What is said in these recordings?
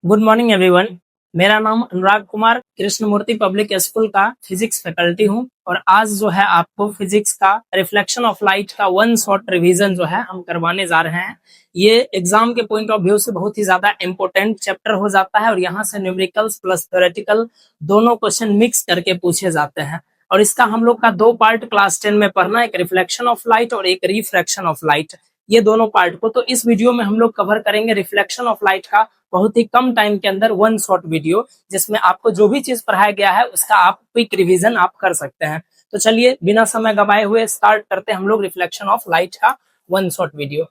Good morning everyone. मेरा नाम अनुराग Kumar Krishnamurthy public school का फिजिक्स फैकल्टी हूं और आज जो है आपको फिजिक्स का रिफ्लेक्शन ऑफ लाइट का वन शॉट रिवीजन जो है हम करवाने जा रहे हैं। ये एग्जाम के पॉइंट ऑफ व्यू से बहुत ही ज्यादा इंपॉर्टेंट चैप्टर हो जाता है और यहाँ से न्यूमेरिकल्स प्लस थ्योरेटिकल दोनों क्वेश्चन मिक्स करके पूछे जाते हैं। और इसका हम लोग का दो पार्ट क्लास 10 में पढ़ना, एक रिफ्लेक्शन ऑफ लाइट और एक रिफ्रैक्शन ऑफ लाइट, ये दोनों पार्ट को। तो इस वीडियो में हम लोग कवर करेंगे रिफ्लेक्शन ऑफ लाइट का बहुत ही कम टाइम के अंदर वन शॉट वीडियो, जिसमें आपको जो भी चीज पढ़ाया गया है उसका आप क्विक रिवीजन आप कर सकते हैं। तो चलिए बिना समय गवाए हुए स्टार्ट करते हैं हम लोग रिफ्लेक्शन ऑफ लाइट का वन शॉट वीडियो।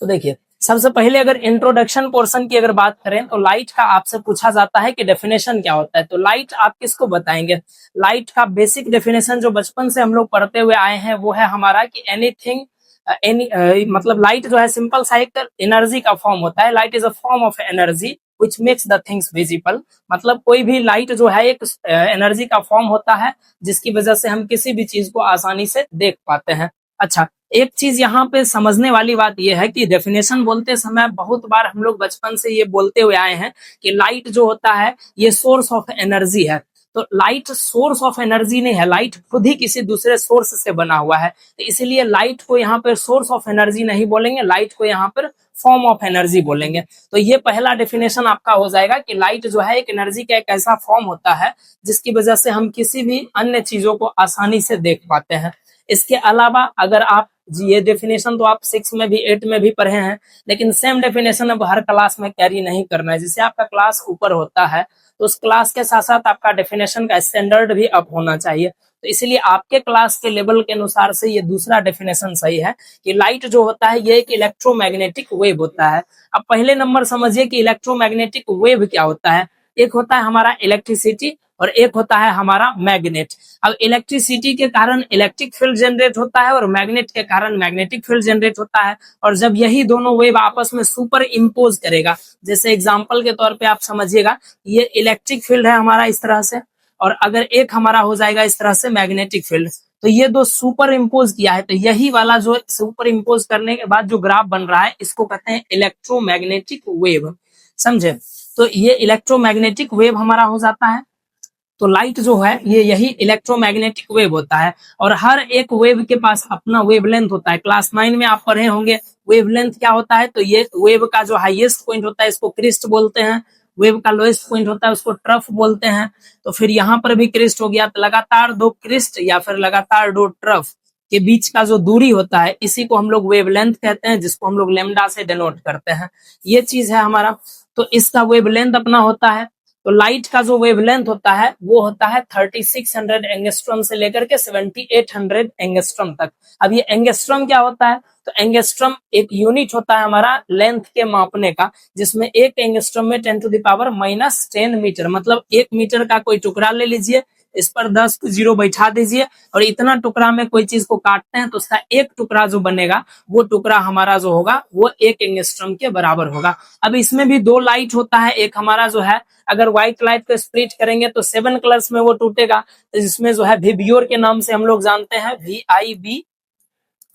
तो देखिए, सबसे पहले अगर इंट्रोडक्शन पोर्शन की अगर बात करें तो लाइट का आपसे पूछा जाता है कि डेफिनेशन क्या होता है। तो लाइट आप किसको बताएंगे? लाइट का बेसिक डेफिनेशन जो बचपन से हम लोग पढ़ते हुए आए हैं वो है हमारा कि एनीथिंग मतलब लाइट जो है सिंपल सा एक एनर्जी का फॉर्म होता है। Light is a form of energy which makes the things visible. मतलब कोई भी लाइट जो है एक एनर्जी का फॉर्म होता है जिसकी वजह से हम किसी भी चीज को आसानी से देख पाते हैं। अच्छा, एक चीज यहाँ पे समझने वाली बात यह है कि डेफिनेशन बोलते समय बहुत बार हम लोग बचपन से ये बोलते हुए आए हैं कि लाइट जो होता है ये सोर्स ऑफ एनर्जी है। तो लाइट सोर्स ऑफ एनर्जी नहीं है, लाइट खुद ही किसी दूसरे सोर्स से बना हुआ है। तो इसीलिए लाइट को यहाँ पर सोर्स ऑफ एनर्जी नहीं बोलेंगे, लाइट को यहाँ पर फॉर्म ऑफ एनर्जी बोलेंगे। तो ये पहला डेफिनेशन आपका हो जाएगा कि लाइट जो है एक एनर्जी का एक ऐसा फॉर्म होता है जिसकी वजह से हम किसी भी अन्य चीजों को आसानी से देख पाते हैं। इसके अलावा अगर आप जी, ये डेफिनेशन तो आप 6 में भी 8 में भी पढ़े हैं, लेकिन सेम डेफिनेशन अब हर क्लास में कैरी नहीं करना है। जिससे आपका क्लास ऊपर होता है तो उस क्लास के साथ साथ आपका डेफिनेशन का स्टैंडर्ड भी अप होना चाहिए। तो इसलिए आपके क्लास के लेवल के अनुसार से ये दूसरा डेफिनेशन सही है कि लाइट जो होता है ये एक इलेक्ट्रोमैग्नेटिक वेव होता है। अब पहले नंबर समझिए कि इलेक्ट्रोमैग्नेटिक वेव क्या होता है। एक होता है हमारा इलेक्ट्रिसिटी और एक होता है हमारा मैग्नेट। अब इलेक्ट्रिसिटी के कारण इलेक्ट्रिक फील्ड जनरेट होता है और मैग्नेट के कारण मैग्नेटिक फील्ड जनरेट होता है। और जब यही दोनों वेव आपस में सुपर इम्पोज करेगा, जैसे एग्जांपल के तौर पे आप समझिएगा, ये इलेक्ट्रिक फील्ड है हमारा इस तरह से, और अगर एक हमारा हो जाएगा इस तरह से मैग्नेटिक फील्ड, तो ये दो सुपर इम्पोज किया है। तो यही वाला जो सुपर इम्पोज करने के बाद जो ग्राफ बन रहा है इसको कहते हैं इलेक्ट्रोमैग्नेटिक वेव। समझे? तो ये इलेक्ट्रोमैग्नेटिक वेव हमारा हो जाता है। तो लाइट जो है ये यही इलेक्ट्रोमैग्नेटिक वेव होता है और हर एक वेव के पास अपना वेवलेंथ होता है। क्लास 9 में आप पढ़े होंगे वेवलेंथ क्या होता है। तो ये वेव का जो हाईएस्ट पॉइंट होता है इसको क्रिस्ट बोलते हैं, वेव का लोएस्ट पॉइंट होता है उसको ट्रफ बोलते हैं। तो फिर यहाँ पर भी क्रिस्ट हो गया। तो लगातार दो क्रिस्ट या फिर लगातार दो ट्रफ के बीच का जो दूरी होता है इसी को हम लोग वेवलेंथ कहते हैं, जिसको हम लोग लेमडा से डिनोट करते हैं। ये चीज है हमारा। तो इसका वेवलेंथ अपना होता है। तो लाइट का जो वेवलेंथ होता है वो होता है 3600 एंगस्ट्रॉम से लेकर के 7800 एंगस्ट्रॉम तक। अब ये एंगस्ट्रॉम क्या होता है? तो एंगस्ट्रॉम एक यूनिट होता है हमारा लेंथ के मापने का, जिसमें एक एंगस्ट्रॉम में 10⁻⁻10 मीटर, मतलब 1 मीटर का कोई टुकड़ा ले लीजिए, इस पर 10 जीरो बैठा दीजिए और इतना टुकड़ा में कोई चीज को काटते हैं तो उसका एक टुकड़ा जो बनेगा वो टुकड़ा हमारा जो होगा वो 1 एंगस्ट्रॉम के बराबर होगा। अब इसमें भी दो लाइट होता है। एक हमारा जो है अगर व्हाइट लाइट को स्प्लिट करेंगे तो 7 कलर्स में वो टूटेगा, तो जिसमें जो है विबियोर के नाम से हम लोग जानते हैं,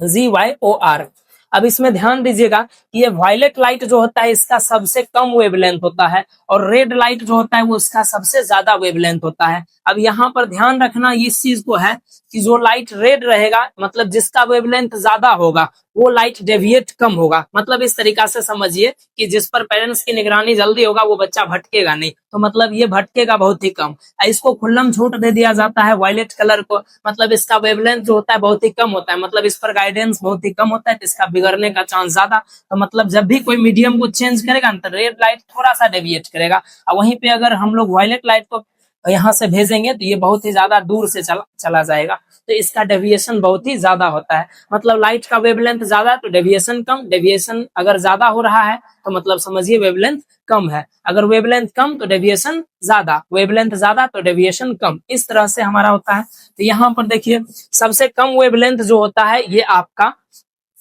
VIBGYOR। अब इसमें ध्यान दीजिएगा कि ये वायलेट लाइट जो होता है इसका सबसे कम वेवलेंथ होता है और रेड लाइट जो होता है वो उसका सबसे ज्यादा वेवलेंथ होता है। अब यहाँ पर ध्यान रखना इस चीज को है कि जो लाइट रेड रहेगा, मतलब जिसका वेवलेंथ ज्यादा होगा, वो लाइट डेविएट कम होगा। मतलब इस तरीका से समझिए कि जिस पर पेरेंट्स की निगरानी जल्दी होगा वो बच्चा भटकेगा नहीं, तो मतलब ये भटकेगा बहुत ही कम। इसको खुल्लम छूट दे दिया जाता है वायलेट कलर को, मतलब इसका वेवलेंथ जो होता है बहुत ही कम होता है, मतलब इस पर गाइडेंस बहुत ही कम होता है, तो इसका बिगड़ने का चांस ज्यादा। तो मतलब जब भी कोई मीडियम को चेंज करेगा तो रेड लाइट थोड़ा सा डेविएट करेगा, और वहीं पे अगर हम लोग वायलेट लाइट को यहाँ से भेजेंगे तो ये बहुत ही ज्यादा दूर से चला जाएगा, तो इसका डेविएशन बहुत ही ज्यादा होता है। मतलब लाइट का वेवलेंथ ज्यादा तो डेविएशन कम, डेविएशन अगर ज्यादा हो रहा है तो मतलब समझिए वेवलेंथ कम है, अगर वेवलेंथ कम तो डेविएशन ज्यादा, वेवलेंथ ज्यादा तो डेविएशन कम, इस तरह से हमारा होता है। तो यहाँ पर देखिए सबसे कम वेवलेंथ जो होता है ये आपका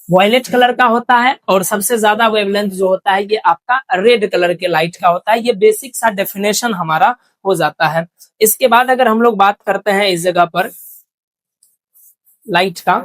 वॉयलेट कलर का होता है और सबसे ज्यादा वेवलेंथ जो होता है ये आपका रेड कलर के लाइट का होता है। ये बेसिक सा डेफिनेशन हमारा हो जाता है। इसके बाद अगर हम लोग बात करते हैं इस जगह पर लाइट का,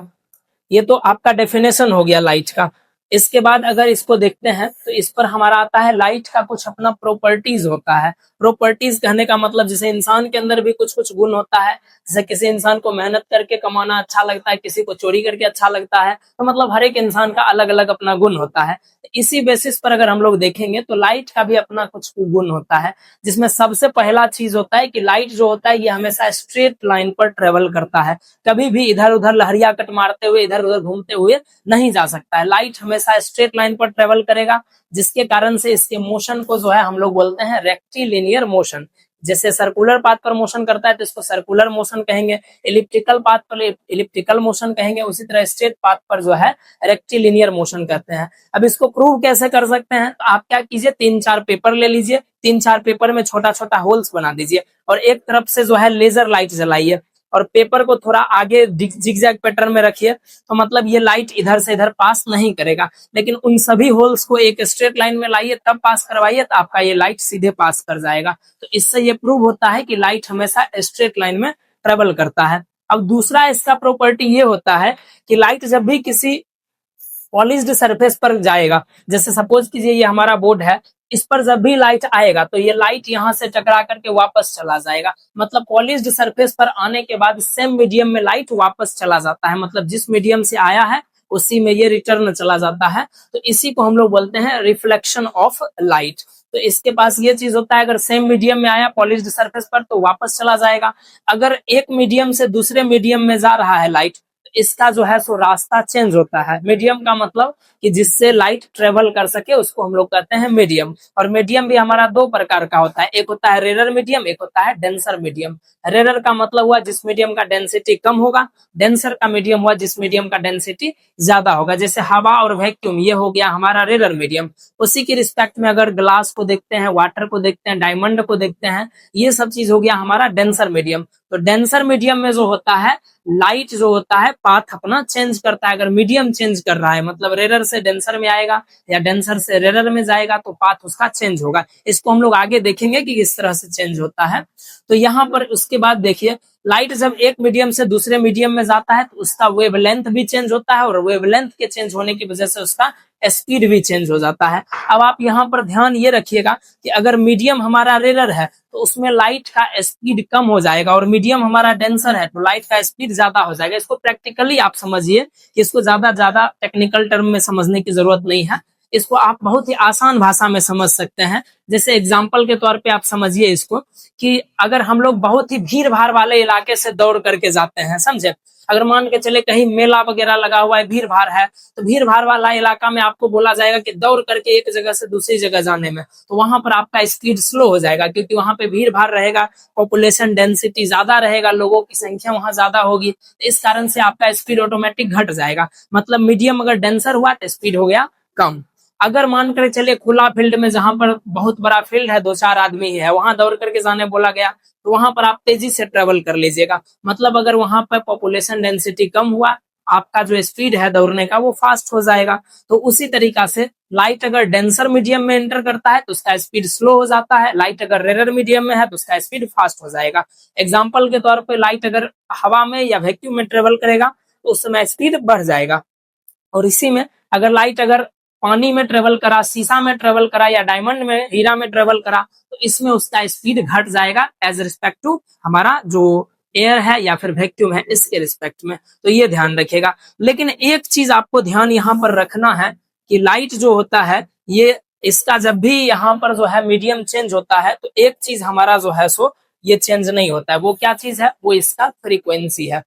ये तो आपका डेफिनेशन हो गया लाइट का। इसके बाद अगर इसको देखते हैं तो इस पर हमारा आता है लाइट का कुछ अपना प्रॉपर्टीज होता है। प्रॉपर्टीज कहने का मतलब जैसे इंसान के अंदर भी कुछ कुछ गुण होता है, जैसे किसी इंसान को मेहनत करके कमाना अच्छा लगता है, किसी को चोरी करके अच्छा लगता है, तो मतलब हर एक इंसान का अलग अलग अपना गुण होता है। इसी बेसिस पर अगर हम लोग देखेंगे तो लाइट का भी अपना कुछ गुण होता है, जिसमें सबसे पहला चीज होता है कि लाइट जो होता है ये हमेशा स्ट्रेट लाइन पर ट्रेवल करता है, कभी भी इधर उधर लहरिया कट मारते हुए इधर उधर घूमते हुए नहीं जा सकता है। लाइट हमेशा स्ट्रेट लाइन पर ट्रेवल करेगा, जिसके कारण से इसके मोशन को जो है हम लोग बोलते हैं रेक्टिलिनियर मोशन। जैसे सर्कुलर पाथ पर मोशन करता है तो इसको सर्कुलर मोशन कहेंगे, इलिप्टिकल पाथ पर इलिप्टिकल मोशन कहेंगे, उसी तरह स्ट्रेट पाथ पर जो है रेक्टिलिनियर मोशन कहते हैं। अब इसको प्रूव कैसे कर सकते हैं, तो आप क्या कीजिए, 3-4 पेपर ले लीजिए, 3-4 पेपर में छोटा छोटा होल्स बना दीजिए और एक तरफ से जो है लेजर लाइट जलाइए और पेपर को थोड़ा आगे जिगजैग पैटर्न में रखिए, तो मतलब ये लाइट इधर से इधर पास नहीं करेगा, लेकिन उन सभी होल्स को एक स्ट्रेट लाइन में लाइए तब पास करवाइए तो आपका ये लाइट सीधे पास कर जाएगा। तो इससे ये प्रूव होता है कि लाइट हमेशा स्ट्रेट लाइन में ट्रेवल करता है। अब दूसरा इसका प्रॉपर्टी ये होता है कि लाइट जब भी किसी पॉलिश्ड सरफेस पर जाएगा, जैसे सपोज कीजिए ये हमारा बोर्ड है, इस पर जब भी लाइट आएगा तो ये लाइट यहाँ से टकरा करके वापस चला जाएगा। मतलब पॉलिश्ड सरफेस पर आने के बाद सेम मीडियम में लाइट वापस चला जाता है, मतलब जिस मीडियम से आया है उसी में ये रिटर्न चला जाता है। तो इसी को हम लोग बोलते हैं रिफ्लेक्शन ऑफ लाइट। तो इसके पास ये चीज होता है, अगर सेम मीडियम में आया पॉलिश्ड सरफेस पर तो वापस चला जाएगा। अगर एक मीडियम से दूसरे मीडियम में जा रहा है लाइट, इसका जो है सो रास्ता चेंज होता है। मीडियम का मतलब कि जिससे लाइट ट्रेवल कर सके उसको हम लोग कहते हैं मीडियम। और मीडियम भी हमारा दो प्रकार का होता है, एक होता है रेरर मीडियम, एक होता है डेंसर मीडियम। रेरर का मतलब हुआ जिस मीडियम का डेंसिटी कम होगा, डेंसर का मीडियम हुआ जिस मीडियम का डेंसिटी ज्यादा होगा। जैसे हवा और वैक्यूम ये हो गया हमारा रेरर मीडियम। उसी की रिस्पेक्ट में अगर ग्लास को देखते हैं, वाटर को देखते हैं, डायमंड को देखते हैं, ये सब चीज हो गया हमारा डेंसर मीडियम। तो डेंसर मीडियम में जो होता है लाइट जो होता है पाथ अपना चेंज करता है। अगर मीडियम चेंज कर रहा है मतलब रेरर से डेंसर में आएगा या डेंसर से रेरर में जाएगा तो पाथ उसका चेंज होगा। इसको हम लोग आगे देखेंगे कि किस तरह से चेंज होता है। तो यहाँ पर उसके बाद देखिए लाइट जब एक मीडियम से दूसरे मीडियम में जाता है तो उसका वेवलेंथ भी चेंज होता है और वेवलेंथ के चेंज होने की वजह से उसका स्पीड भी चेंज हो जाता है। अब आप यहाँ पर ध्यान ये रखिएगा कि अगर मीडियम हमारा रेरर है तो उसमें लाइट का स्पीड कम हो जाएगा और मीडियम हमारा डेंसर है तो लाइट का स्पीड ज्यादा हो जाएगा। इसको प्रैक्टिकली आप समझिए कि इसको ज्यादा टेक्निकल टर्म में समझने की जरूरत नहीं है, इसको आप बहुत ही आसान भाषा में समझ सकते हैं। जैसे एग्जाम्पल के तौर पे आप समझिए इसको कि अगर हम लोग बहुत ही भीड़ भाड़ वाले इलाके से दौड़ करके जाते हैं, समझे, अगर मान के चले कहीं मेला वगैरह लगा हुआ है, भीड़ भाड़ है, तो भीड़ भाड़ वाला इलाका में आपको बोला जाएगा कि दौड़ करके एक जगह से दूसरी जगह जाने में, तो वहां पर आपका स्पीड स्लो हो जाएगा क्योंकि वहां पे भीड़ भाड़ रहेगा, पॉपुलेशन डेंसिटी ज्यादा रहेगा, लोगों की संख्या वहां ज्यादा होगी, इस कारण से आपका स्पीड ऑटोमेटिक घट जाएगा। मतलब मीडियम अगर डेंसर हुआ तो स्पीड हो गया कम। अगर मान कर चलिए खुला फील्ड में जहां पर बहुत बड़ा फील्ड है, 2-4 आदमी ही है, वहां दौड़ करके जाने बोला गया तो वहां पर आप तेजी से ट्रेवल कर लीजिएगा। मतलब अगर वहां पर पॉपुलेशन डेंसिटी कम हुआ, आपका जो स्पीड है दौड़ने का वो फास्ट हो जाएगा। तो उसी तरीका से लाइट अगर डेंसर मीडियम में एंटर करता है तो उसका स्पीड स्लो हो जाता है, लाइट अगर रेरर मीडियम में है तो उसका स्पीड फास्ट हो जाएगा। एग्जाम्पल के तौर पर लाइट अगर हवा में या वैक्यूम में ट्रेवल करेगा तो उस समय स्पीड बढ़ जाएगा। और इसी में अगर लाइट अगर पानी में ट्रेवल करा, शीशा में ट्रेवल करा या डायमंड में, हीरा में ट्रेवल करा तो इसमें उसका स्पीड घट जाएगा एज रिस्पेक्ट टू हमारा जो एयर है या फिर वैक्यूम है इसके रिस्पेक्ट में। तो ये ध्यान रखिएगा। लेकिन एक चीज आपको ध्यान यहाँ पर रखना है कि लाइट जो होता है ये इसका जब भी यहाँ पर जो है मीडियम चेंज होता है तो एक चीज हमारा जो है सो ये चेंज नहीं होता है। वो क्या चीज है? वो इसका फ्रीक्वेंसी है।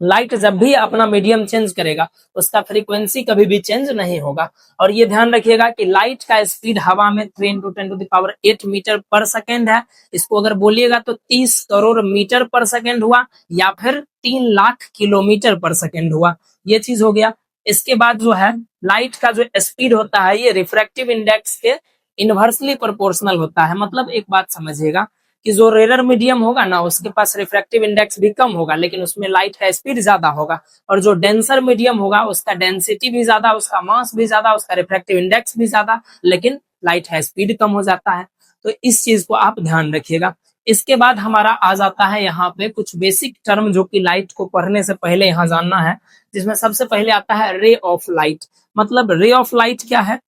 लाइट जब भी अपना मीडियम चेंज करेगा उसका फ्रीक्वेंसी कभी भी चेंज नहीं होगा। और ये ध्यान रखिएगा कि लाइट का स्पीड हवा में 3 × 10⁸ मीटर पर सेकेंड है। इसको अगर बोलिएगा तो 30 करोड़ मीटर पर सेकेंड हुआ या फिर 3 लाख किलोमीटर पर सेकेंड हुआ। ये चीज हो गया। इसके बाद जो है लाइट का जो स्पीड होता है ये रिफ्रैक्टिव इंडेक्स के इनवर्सली प्रोपोर्शनल होता है। मतलब एक बात समझिएगा कि जो रेरर मीडियम होगा ना उसके पास रिफ्रैक्टिव इंडेक्स भी कम होगा लेकिन उसमें लाइट का स्पीड ज्यादा होगा, और जो डेंसर मीडियम होगा उसका डेंसिटी भी ज्यादा, उसका मास भी ज्यादा, उसका रिफ्रैक्टिव इंडेक्स भी ज्यादा, लेकिन लाइट का स्पीड कम हो जाता है। तो इस चीज को आप ध्यान रखिएगा। इसके बाद हमारा आ जाता है यहाँ पे कुछ बेसिक टर्म जो कि लाइट को पढ़ने से पहले यहाँ जानना है, जिसमें सबसे पहले आता है रे ऑफ लाइट। मतलब रे ऑफ लाइट क्या है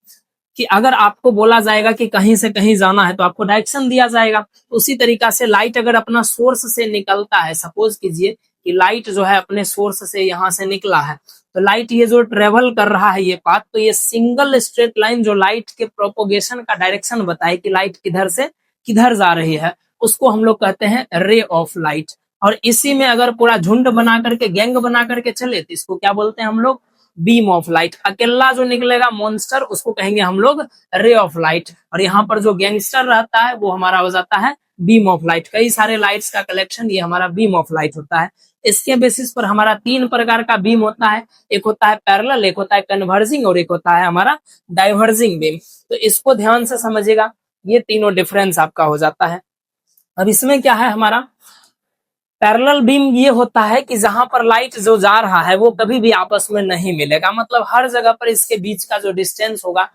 कि अगर आपको बोला जाएगा कि कहीं से कहीं जाना है तो आपको डायरेक्शन दिया जाएगा। उसी तरीका से लाइट अगर अपना सोर्स से निकलता है, सपोज कीजिए कि लाइट जो है अपने सोर्स से यहाँ से निकला है, तो लाइट ये जो ट्रेवल कर रहा है ये पाथ, तो ये सिंगल स्ट्रेट लाइन जो लाइट के प्रोपोगेशन का डायरेक्शन बताए कि लाइट किधर से किधर जा रही है, उसको हम लोग कहते हैं रे ऑफ लाइट। और इसी में अगर पूरा झुंड बना करके, गैंग बना करके चले तो इसको क्या बोलते हैं हम लोग, बीम ऑफ लाइट। अकेला जो निकलेगा मॉन्स्टर उसको कहेंगे हम लोग रे ऑफ लाइट, और यहाँ पर जो गैंगस्टर रहता है वो हमारा हो जाता है बीम ऑफ लाइट। कई सारे लाइट्स का कलेक्शन ये हमारा बीम ऑफ लाइट होता है। इसके बेसिस पर हमारा 3 प्रकार का बीम होता है, एक होता है पैरेलल, एक होता है कन्वर्जिंग और एक होता है हमारा डाइवर्जिंग बीम। तो इसको ध्यान से समझिएगा, ये तीनों डिफरेंस आपका हो जाता है। अब इसमें क्या है, हमारा पैरेलल बीम ये होता है कि जहां पर लाइट जो जा रहा है वो कभी भी आपस में नहीं मिलेगा, मतलब हर जगह पर इसके बीच का जो डिस्टेंस होगा,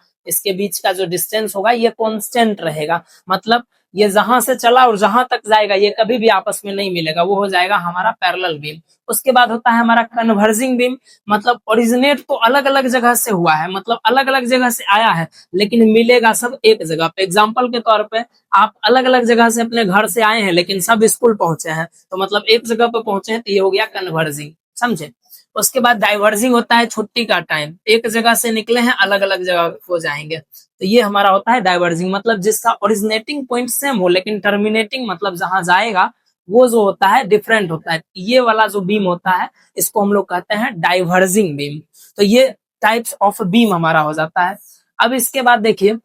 ये कांस्टेंट रहेगा। मतलब ये जहां से चला और जहां तक जाएगा ये कभी भी आपस में नहीं मिलेगा, वो हो जाएगा हमारा पैरेलल बीम। उसके बाद होता है हमारा कन्वर्जिंग बीम, मतलब ओरिजिनेट तो अलग अलग जगह से हुआ है, मतलब अलग अलग जगह से आया है, लेकिन मिलेगा सब एक जगह पे। एग्जाम्पल के तौर पे आप अलग अलग जगह से अपने घर से आए हैं लेकिन सब स्कूल पहुंचे हैं, तो मतलब एक जगह पे पहुंचे हैं, तो ये हो गया कन्वर्जिंग, समझे। उसके बाद डाइवर्जिंग होता है छुट्टी का टाइम, एक जगह से निकले हैं अलग अलग जगह हो जाएंगे, तो ये हमारा होता है डाइवर्जिंग। मतलब जिसका ओरिजिनेटिंग पॉइंट सेम हो लेकिन टर्मिनेटिंग मतलब जहां जाएगा वो जो होता है डिफरेंट होता है, ये वाला जो बीम होता है इसको हम लोग कहते हैं डाइवर्जिंग बीम। तो ये टाइप्स ऑफ बीम हमारा हो जाता है। अब इसके बाद देखिए,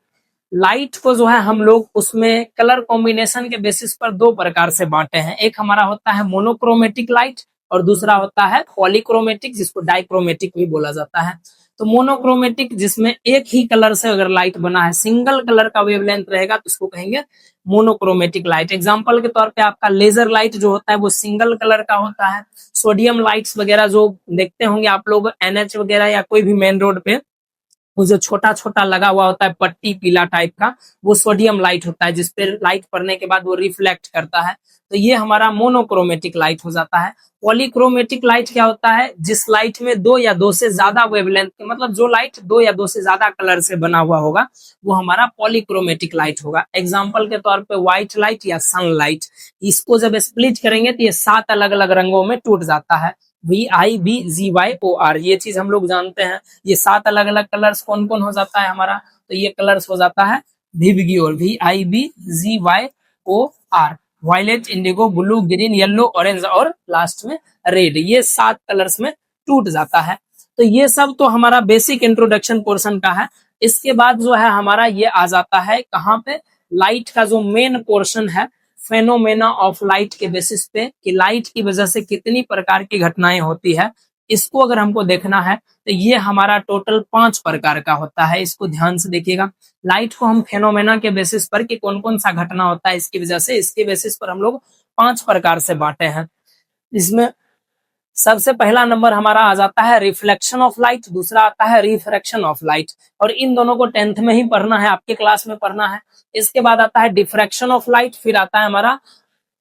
लाइट को जो है हम लोग उसमें कलर कॉम्बिनेशन के बेसिस पर 2 प्रकार से बांटे हैं। एक हमारा होता है मोनोक्रोमेटिक लाइट और दूसरा होता है पॉलीक्रोमेटिक, जिसको डाइक्रोमेटिक भी बोला जाता है। तो मोनोक्रोमेटिक जिसमें एक ही कलर से अगर लाइट बना है, सिंगल कलर का वेवलेंथ रहेगा, तो उसको कहेंगे मोनोक्रोमेटिक लाइट। एग्जांपल के तौर पे आपका लेजर लाइट जो होता है वो सिंगल कलर का होता है। सोडियम लाइट्स वगैरह जो देखते होंगे आप लोग एनएच वगैरह या कोई भी मेन रोड पे, वो जो छोटा छोटा लगा हुआ होता है पट्टी पीला टाइप का, वो सोडियम लाइट होता है, जिसपे लाइट पड़ने के बाद वो रिफ्लेक्ट करता है, तो ये हमारा मोनोक्रोमेटिक लाइट हो जाता है। पॉलीक्रोमेटिक लाइट क्या होता है, जिस लाइट में 2 या 2 से ज्यादा वेवलेंथ, मतलब जो लाइट 2 या 2 से ज्यादा कलर से बना हुआ होगा वो हमारा पॉलीक्रोमेटिक लाइट होगा। एग्जाम्पल के तौर पे व्हाइट लाइट या सनलाइट, इसको जब स्प्लिट करेंगे तो ये 7 अलग अलग रंगों में टूट जाता है। VIBGYOR, ये चीज हम लोग जानते हैं। ये 7 अलग अलग कलर्स कौन कौन हो जाता है हमारा, तो ये कलर्स हो जाता है VIBGYOR, VIBGYOR, violet, indigo, blue, green, yellow, orange और लास्ट में रेड, ये 7 कलर्स में टूट जाता है। तो ये सब तो हमारा बेसिक इंट्रोडक्शन पोर्शन का है। इसके बाद जो है हमारा ये आ जाता है कहाँ पे, लाइट का जो मेन पोर्शन है, फेनोमेना ऑफ लाइट के बेसिस पे, कि लाइट की वजह से कितनी प्रकार की घटनाएं होती है, इसको अगर हमको देखना है तो ये हमारा टोटल 5 प्रकार का होता है। इसको ध्यान से देखिएगा, लाइट को हम फेनोमेना के बेसिस पर कि कौन कौन सा घटना होता है इसकी वजह से, इसके बेसिस पर हम लोग 5 प्रकार से बांटे हैं। इसमें सबसे पहला नंबर हमारा आ जाता है रिफ्लेक्शन ऑफ लाइट, दूसरा आता है रिफ्रैक्शन ऑफ लाइट, और इन दोनों को 10th में ही पढ़ना है, आपके क्लास में पढ़ना है। इसके बाद आता है डिफ्रैक्शन ऑफ लाइट, फिर आता है हमारा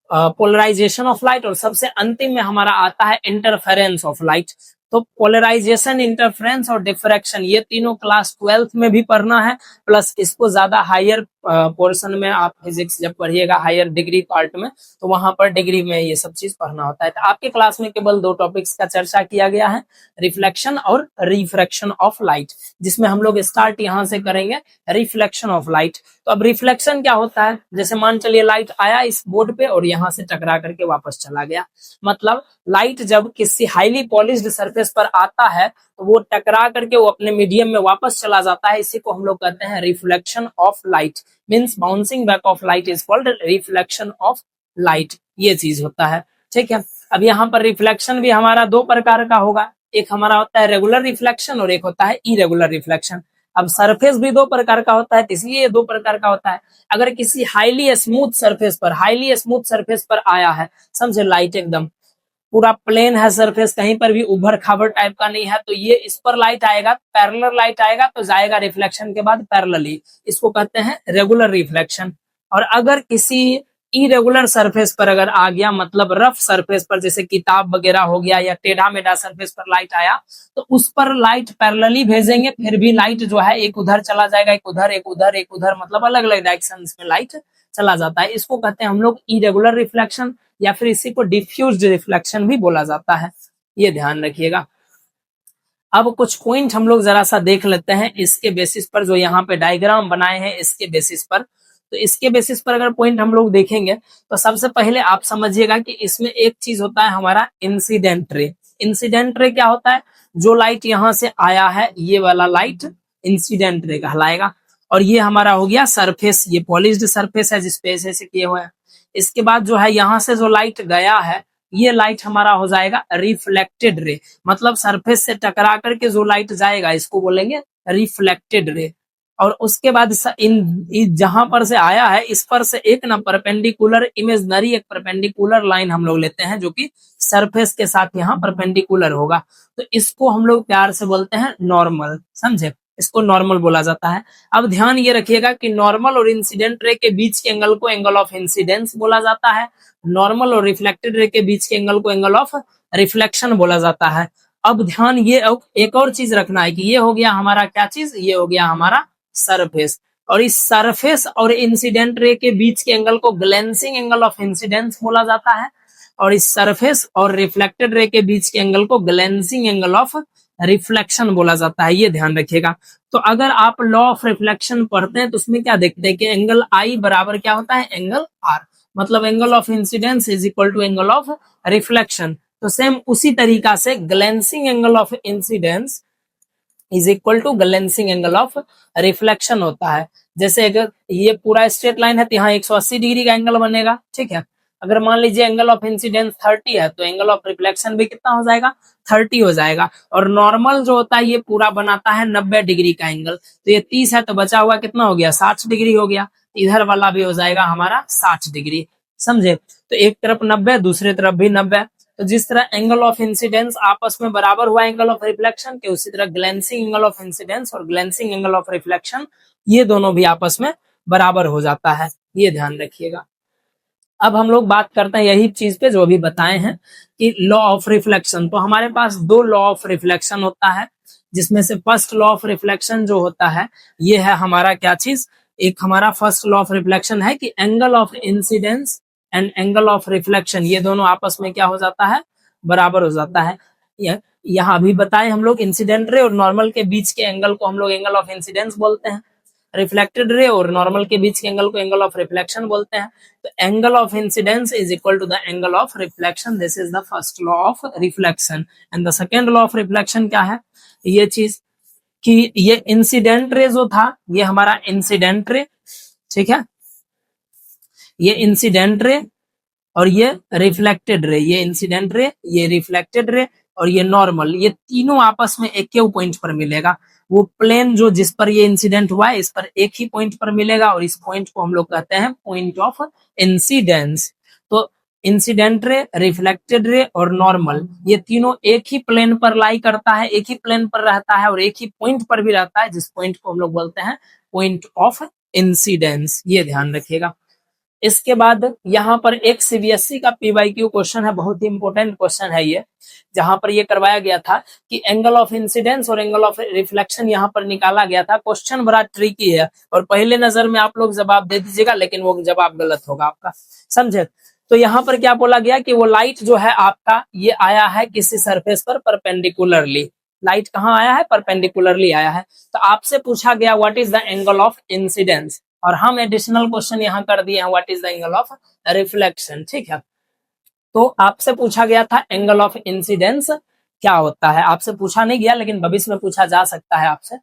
पोलराइजेशन ऑफ लाइट, और सबसे अंतिम में हमारा आता है इंटरफेरेंस ऑफ लाइट। तो पोलराइजेशन, इंटरफेरेंस और डिफ्रैक्शन, ये तीनों क्लास 12th में भी पढ़ना है, प्लस इसको ज्यादा हायर पोर्शन में आप फिजिक्स जब पढ़िएगा हायर डिग्री पार्ट में, तो वहां पर डिग्री में ये सब चीज पढ़ना होता है। तो आपके क्लास में केवल 2 टॉपिक्स का चर्चा किया गया है, रिफ्लेक्शन और रिफ्रैक्शन ऑफ लाइट, जिसमें हम लोग स्टार्ट यहाँ से करेंगे रिफ्लेक्शन ऑफ लाइट। तो अब रिफ्लेक्शन क्या होता है, जैसे मान चलिए लाइट आया इस बोर्ड पे और यहाँ से टकरा करके वापस चला गया, मतलब लाइट जब किसी हाईली पॉलिश्ड सरफेस पर आता है तो वो टकरा करके वो अपने मीडियम में वापस चला जाता है, इसी को हम लोग कहते हैं reflection of light. Means bouncing back of light is called reflection of light, ये चीज होता है, ठीक है। अब यहाँ पर रिफ्लेक्शन भी हमारा 2 प्रकार का होगा, एक हमारा होता है रेगुलर रिफ्लेक्शन और एक होता है इरेगुलर रिफ्लेक्शन। अब सरफेस भी 2 प्रकार का होता है, इसलिए 2 प्रकार का होता है। अगर किसी हाईली स्मूथ सरफेस पर आया है, समझे, लाइट एकदम पूरा प्लेन है सरफेस, कहीं पर भी उभर खाबर टाइप का नहीं है, तो ये इस पर लाइट आएगा, पैरेलल लाइट आएगा तो जाएगा रिफ्लेक्शन के बाद पैरेलली, इसको कहते हैं रेगुलर रिफ्लेक्शन। और अगर किसी इरेगुलर सरफेस पर अगर आ गया, मतलब रफ सरफेस पर, जैसे किताब वगैरह हो गया या टेढ़ा मेढ़ा सरफेस पर लाइट आया, तो उस पर लाइट पैरेलली भेजेंगे, फिर भी लाइट जो है एक उधर चला जाएगा, एक उधर, एक उधर, एक उधर, मतलब अलग अलग डायरेक्शन में लाइट चला जाता है। इसको कहते हैं हम लोग इरेगुलर रिफ्लेक्शन, या फिर इसी को डिफ्यूज्ड रिफ्लेक्शन भी बोला जाता है, ये ध्यान रखिएगा। अब कुछ पॉइंट हम लोग जरा सा देख लेते हैं इसके बेसिस पर, जो यहाँ पे डायग्राम बनाए हैं इसके बेसिस पर। तो इसके बेसिस पर अगर पॉइंट हम लोग देखेंगे, तो सबसे पहले आप समझिएगा कि इसमें एक चीज होता है हमारा इंसिडेंट रे। इंसिडेंट रे क्या होता है? जो लाइट यहाँ से आया है, ये वाला लाइट इंसिडेंट रे कहलाएगा। और ये हमारा हो गया सरफेस, ये पॉलिश्ड सरफेस है जिसपे ऐसे किए हुए हैं। इसके बाद जो है यहाँ से जो लाइट गया है, ये लाइट हमारा हो जाएगा रिफ्लेक्टेड रे, मतलब सरफेस से टकरा करके जो लाइट जाएगा इसको बोलेंगे रिफ्लेक्टेड रे। और उसके बाद जहां पर से आया है, इस पर से एक ना परपेंडिकुलर इमेजनरी एक परपेंडिकुलर लाइन हम लोग लेते हैं, जो कि सरफेस के साथ यहाँ परपेंडिकुलर होगा, तो इसको हम लोग प्यार से बोलते हैं नॉर्मल, समझे? इसको नॉर्मल बोला जाता है। अब ध्यान ये रखिएगा कि नॉर्मल और इंसिडेंट रे के बीच के एंगल को एंगल ऑफ इंसिडेंस बोला जाता है, नॉर्मल और रिफ्लेक्टेड रे के बीच के एंगल को एंगल ऑफ रिफ्लेक्शन बोला जाता है। अब ध्यान ये एक और चीज रखना है कि ये हो गया हमारा क्या चीज, ये हो गया हमारा सरफेस, और इस सरफेस और इंसिडेंट रे के बीच के एंगल को ग्लेंसिंग एंगल ऑफ इंसिडेंस बोला जाता है, और इस सरफेस और रिफ्लेक्टेड रे के बीच के एंगल को ग्लेंसिंग एंगल ऑफ रिफ्लेक्शन बोला जाता है, ये ध्यान रखिएगा। तो अगर आप लॉ ऑफ रिफ्लेक्शन पढ़ते हैं तो उसमें क्या देखते हैं कि एंगल आई बराबर क्या होता है, एंगल आर, मतलब angle of incidence is equal to angle of reflection. तो सेम उसी तरीका से glancing angle of incidence is equal to glancing angle of reflection होता है। जैसे अगर ये पूरा स्ट्रेट लाइन है तो यहाँ 180 डिग्री का एंगल बनेगा, ठीक है। अगर मान लीजिए एंगल ऑफ इंसिडेंस 30 है, तो एंगल ऑफ रिफ्लेक्शन भी कितना हो जाएगा, 30 हो जाएगा। और नॉर्मल जो होता है ये पूरा बनाता है 90 डिग्री का एंगल, तो ये 30 है तो बचा हुआ कितना हो गया, 60 डिग्री हो गया। इधर वाला भी हो जाएगा हमारा 60 डिग्री, समझे? तो एक तरफ 90, दूसरे तरफ भी 90। तो जिस तरह एंगल ऑफ इंसिडेंस आपस में बराबर हुआ एंगल ऑफ रिफ्लेक्शन के, उसी तरह ग्लेंसिंग एंगल ऑफ इंसिडेंस और ग्लेंसिंग एंगल ऑफ रिफ्लेक्शन, ये दोनों भी आपस में बराबर हो जाता है, ये ध्यान रखिएगा। अब हम लोग बात करते हैं यही चीज पे जो अभी बताए हैं कि लॉ ऑफ रिफ्लेक्शन। तो हमारे पास दो लॉ ऑफ रिफ्लेक्शन होता है, जिसमें से फर्स्ट लॉ ऑफ रिफ्लेक्शन जो होता है ये है हमारा क्या चीज, एक हमारा फर्स्ट लॉ ऑफ रिफ्लेक्शन है कि angle of incidence and angle of reflection ये दोनों आपस में क्या हो जाता है, बराबर हो जाता है। यहाँ अभी बताए हम लोग इंसिडेंट रे और नॉर्मल के बीच के एंगल को हम लोग एंगल ऑफ इंसिडेंस बोलते हैं, रिफ्लेक्टेड रे और नॉर्मल के बीच के एंगल को एंगल ऑफ रिफ्लेक्शन बोलते हैं। तो angle of incidence is equal to the angle of reflection, this is the first law of reflection. And the second law of reflection क्या है, ये चीज कि ये इंसिडेंट रे जो था ये हमारा इंसिडेंट रे, ठीक है, ये इंसिडेंट रे और ये रिफ्लेक्टेड रे, ये इंसिडेंट रे, ये रिफ्लेक्टेड रे और ये नॉर्मल, ये तीनों आपस में एक ही पॉइंट पर मिलेगा। वो प्लेन जो जिस पर ये इंसिडेंट हुआ है इस पर एक ही पॉइंट पर मिलेगा, और इस पॉइंट को हम लोग कहते हैं पॉइंट ऑफ इंसिडेंस। तो इंसिडेंट रे, रिफ्लेक्टेड रे और नॉर्मल, ये तीनों एक ही प्लेन पर लाई करता है, एक ही प्लेन पर रहता है और एक ही पॉइंट पर भी रहता है, जिस पॉइंट को हम लोग बोलते हैं पॉइंट ऑफ इंसिडेंस, ये ध्यान रखिएगा। इसके बाद यहाँ पर एक सीबीएसई का पीवाईक्यू क्वेश्चन है, बहुत ही इंपॉर्टेंट क्वेश्चन है ये, जहां पर ये करवाया गया था कि एंगल ऑफ इंसिडेंस और एंगल ऑफ रिफ्लेक्शन यहाँ पर निकाला गया था। क्वेश्चन बड़ा ट्रिकी है और पहले नजर में आप लोग जवाब दे दीजिएगा, लेकिन वो जवाब गलत होगा आपका, समझे? तो यहाँ पर क्या बोला गया कि वो लाइट जो है आपका ये आया है किसी सरफेस पर परपेंडिकुलरली, लाइट कहाँ आया है, परपेंडिकुलरली आया है। तो आपसे पूछा गया what is the angle of incidence, और हम एडिशनल क्वेश्चन यहाँ कर दिए हैं what is the angle of reflection, ठीक है। तो आपसे पूछा गया था एंगल ऑफ इंसिडेंस क्या होता है, आपसे पूछा नहीं गया लेकिन भविष्य में पूछा जा सकता है आपसे।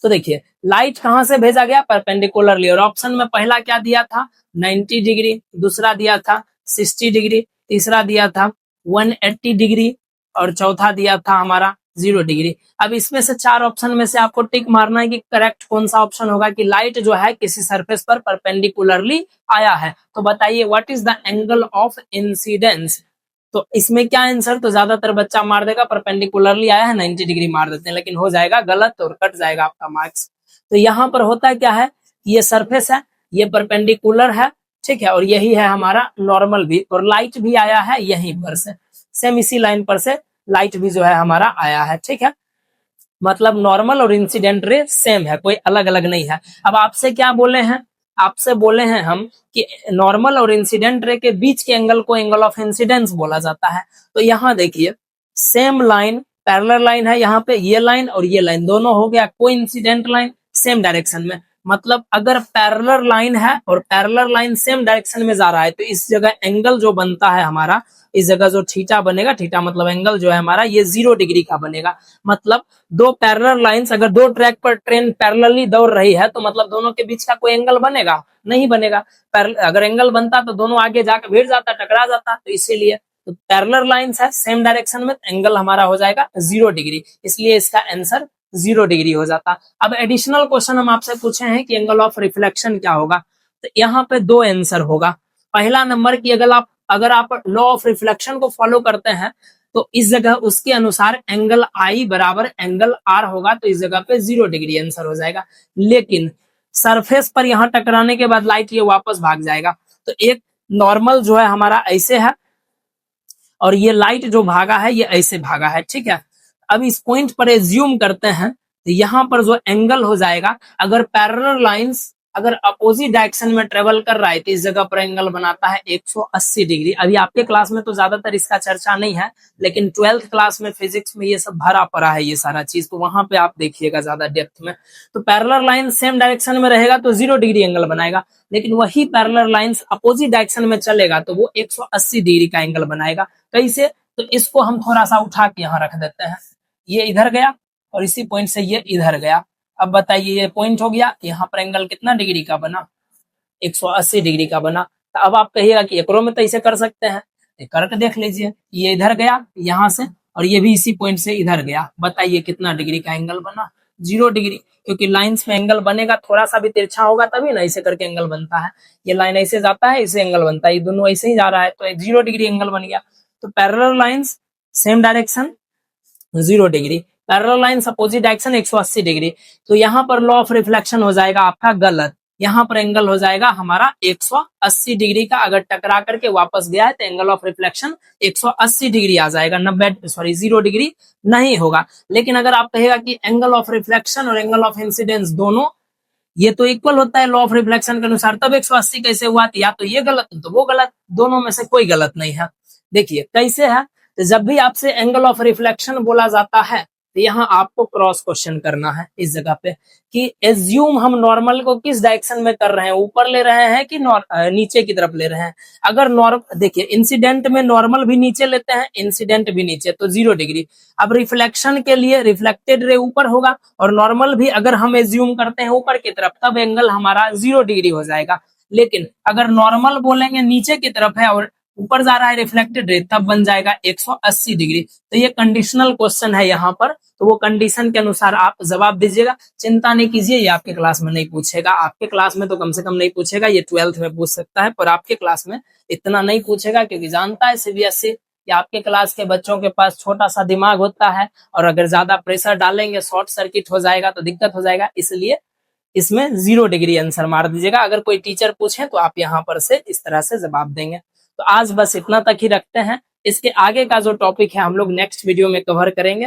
तो देखिए लाइट कहां से भेजा गया, परपेंडिकुलरली, और ऑप्शन में पहला क्या दिया था 90 डिग्री, दूसरा दिया था 60 डिग्री, तीसरा दिया था 180 डिग्री और चौथा दिया था हमारा 0 डिग्री। अब इसमें से चार ऑप्शन में से आपको टिक मारना है कि करेक्ट कौन सा ऑप्शन होगा कि लाइट जो है किसी सरफेस पर परपेंडिकुलरली आया है। तो बताइए what is the angle of incidence. तो इसमें क्या आंसर, तो ज्यादातर बच्चा मार देगा परपेंडिकुलरली आया है 90 डिग्री मार देते हैं, लेकिन हो जाएगा गलत और कट जाएगा आपका मार्क्स। तो यहाँ पर होता है क्या है, ये सरफेस है, ये परपेंडिकुलर है, ठीक है, और यही है हमारा नॉर्मल भी, और लाइट भी आया है यहीं पर से, सेम इसी लाइन पर से लाइट भी जो है हमारा आया है। ठीक है, मतलब नॉर्मल और इंसिडेंट रे सेम है, कोई अलग अलग नहीं है। अब आपसे क्या बोले हैं, आपसे बोले हैं हम कि नॉर्मल और इंसिडेंट रे के बीच के एंगल को एंगल ऑफ इंसिडेंस बोला जाता है। तो यहाँ देखिए सेम लाइन पैरेलल लाइन है, यहाँ पे ये लाइन और ये लाइन दोनों हो गया कोइंसिडेंट लाइन सेम डायरेक्शन में। मतलब अगर पैरेलल लाइन है और पैरेलल लाइन सेम डायरेक्शन में जा रहा है तो इस जगह एंगल जो बनता है हमारा, इस जगह जो थीटा बनेगा, थीटा मतलब एंगल जो है हमारा ये 0 डिग्री का बनेगा। मतलब दो पैरेलल लाइंस, अगर दो ट्रैक पर ट्रेन पैरेलली दौड़ रही है तो मतलब दोनों के बीच का कोई एंगल बनेगा? नहीं बनेगा। अगर एंगल बनता तो दोनों आगे जाकर भिड़ जाता, टकरा जाता। तो इसीलिए तो पैरेलल लाइंस है सेम डायरेक्शन में, एंगल हमारा हो जाएगा 0 डिग्री, इसलिए इसका आंसर 0 डिग्री हो जाता। अब एडिशनल क्वेश्चन हम आपसे पूछे हैं कि एंगल ऑफ रिफ्लेक्शन क्या होगा, तो यहाँ पे दो आंसर होगा। पहला नंबर की अगर आप लॉ ऑफ रिफ्लेक्शन को फॉलो करते हैं तो इस जगह उसके अनुसार एंगल आई बराबर एंगल आर होगा, तो इस जगह पे 0 डिग्री आंसर हो जाएगा। लेकिन सरफेस पर यहां टकराने के बाद लाइट ये वापस भाग जाएगा, तो एक नॉर्मल जो है हमारा ऐसे है और ये लाइट जो भागा है ये ऐसे भागा है। ठीक है, अब इस पॉइंट पर एज्यूम करते हैं तो यहाँ पर जो एंगल हो जाएगा, अगर पैरेलल लाइंस अगर अपोजिट डायरेक्शन में ट्रेवल कर रहा है तो इस जगह पर एंगल बनाता है 180 डिग्री। अभी आपके क्लास में तो ज्यादातर इसका चर्चा नहीं है, लेकिन 12th क्लास में फिजिक्स में ये सब भरा पड़ा है ये सारा चीज, तो वहां पे आप देखिएगा ज्यादा डेप्थ में। तो पैरेलल लाइन सेम डायरेक्शन में रहेगा तो 0 डिग्री एंगल बनाएगा, लेकिन वही पैरेलल लाइंस अपोजिट डायरेक्शन में चलेगा तो वो 180 डिग्री का एंगल बनाएगा। कैसे? तो इसको हम थोड़ा सा उठा के यहाँ रख देते हैं, ये इधर गया और इसी पॉइंट से ये इधर गया। अब बताइए ये पॉइंट हो गया, यहाँ पर एंगल कितना डिग्री का बना? 180 डिग्री का बना। तो अब आप कहिएगा कि एकरो में तो इसे कर सकते हैं, करके देख लीजिए। ये इधर गया यहाँ से और ये भी इसी पॉइंट से इधर गया, बताइए कितना डिग्री का एंगल बना? 0 डिग्री, क्योंकि लाइंस में एंगल बनेगा थोड़ा सा भी तिरछा होगा तभी ना ऐसे करके एंगल बनता है। ये लाइन ऐसे जाता है, इसे एंगल बनता है, ये दोनों ऐसे ही जा रहा है तो 0 डिग्री एंगल बन गया। तो parallel lines same direction 0 degree, parallel lines opposite direction 180 degree. तो यहाँ पर लॉ ऑफ रिफ्लेक्शन हो जाएगा आपका गलत, यहाँ पर एंगल हो जाएगा हमारा 180 डिग्री का। अगर टकरा करके वापस गया है तो एंगल ऑफ रिफ्लेक्शन 180 डिग्री आ जाएगा, 0 डिग्री नहीं होगा। लेकिन अगर आप कहेगा कि एंगल ऑफ रिफ्लेक्शन और एंगल ऑफ इंसिडेंस दोनों ये तो इक्वल होता है लॉ ऑफ रिफ्लेक्शन के अनुसार, तब 180 कैसे हुआ? या तो ये गलत तो वो गलत, दोनों में से कोई गलत नहीं है। देखिए कैसे है, तो जब भी आपसे एंगल ऑफ रिफ्लेक्शन बोला जाता है तो यहाँ आपको क्रॉस क्वेश्चन करना है इस जगह पे कि एज्यूम हम नॉर्मल को किस डायरेक्शन में कर रहे हैं, ऊपर ले रहे हैं कि नीचे की तरफ ले रहे हैं। अगर देखिए इंसिडेंट में नॉर्मल भी नीचे लेते हैं, इंसिडेंट भी नीचे, तो 0 डिग्री। अब रिफ्लेक्शन के लिए रिफ्लेक्टेड रे ऊपर होगा और नॉर्मल भी अगर हम एज्यूम करते हैं ऊपर की तरफ, तब एंगल हमारा 0 डिग्री हो जाएगा। लेकिन अगर नॉर्मल बोलेंगे नीचे की तरफ है और ऊपर जा रहा है रिफ्लेक्टेड रे, तब बन जाएगा 180 डिग्री। तो ये कंडीशनल क्वेश्चन है यहाँ पर, तो वो कंडीशन के अनुसार आप जवाब दीजिएगा। चिंता नहीं कीजिए, ये आपके क्लास में नहीं पूछेगा, आपके क्लास में तो कम से कम नहीं पूछेगा, ये 12th में पूछ सकता है, पर आपके क्लास में इतना नहीं पूछेगा, क्योंकि जानता है सीबीएसई कि आपके क्लास के बच्चों के पास छोटा सा दिमाग होता है और अगर ज्यादा प्रेशर डालेंगे शॉर्ट सर्किट हो जाएगा तो दिक्कत हो जाएगा। इसलिए इसमें 0 डिग्री आंसर मार दीजिएगा। अगर कोई टीचर पूछे तो आप यहाँ पर से इस तरह से जवाब देंगे। तो आज बस इतना तक ही रखते हैं, इसके आगे का जो टॉपिक है हम लोग नेक्स्ट वीडियो में कवर करेंगे।